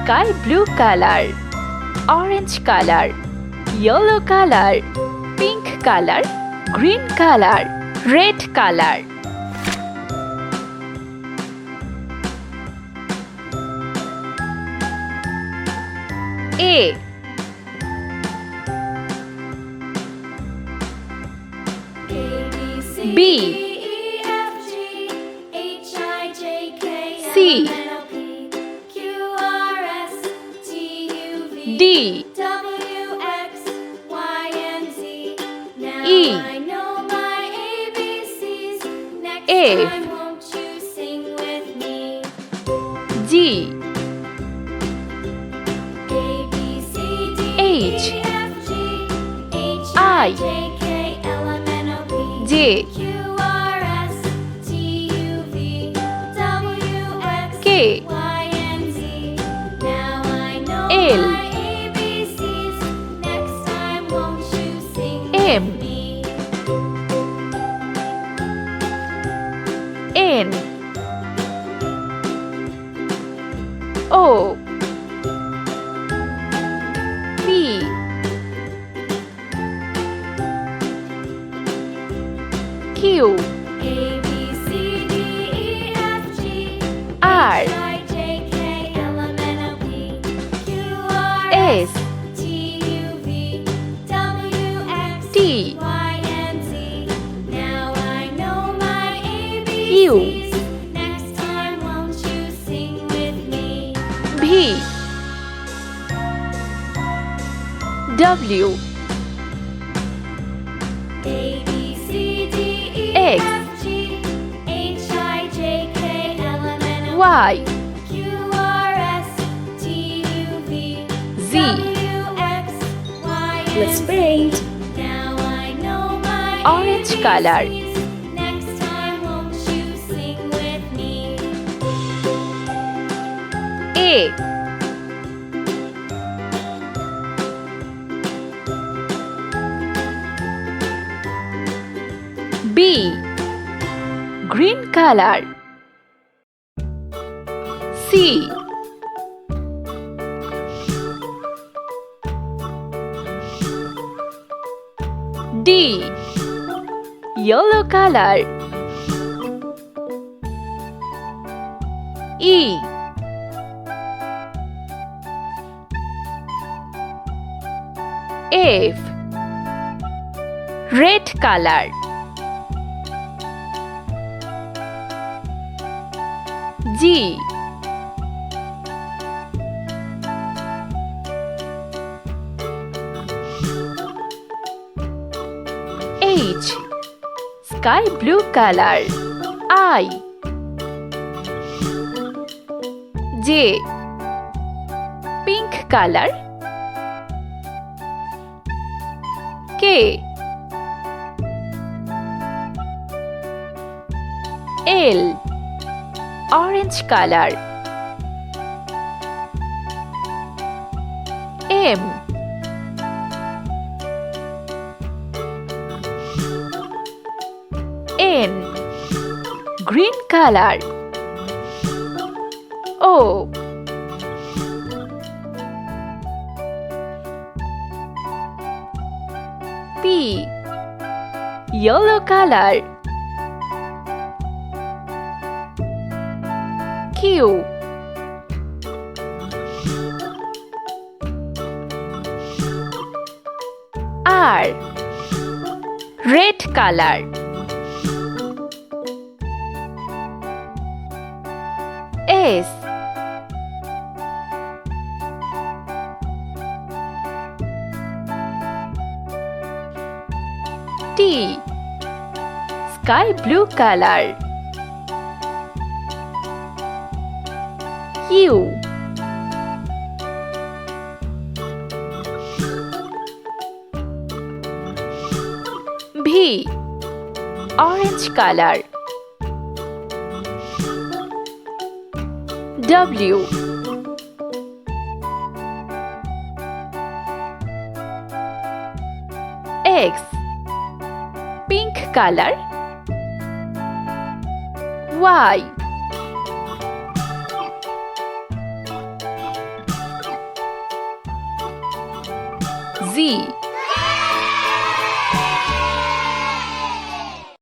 sky blue color, orange color, yellow color, pink color, green color, red color. A B C D E F G H I J K L M N O P Q R S T U V W X Y Z. Let's paint. Orange color. A B. Green color. C D. Yellow color. E F. Red color. G H. Sky blue color. I J. Pink color. K L. Orange color. M N. Green color. O P. Yellow color. Q R. Red color. S. T. Sky blue color. U V. Orange color. W X. Pink color. Y Z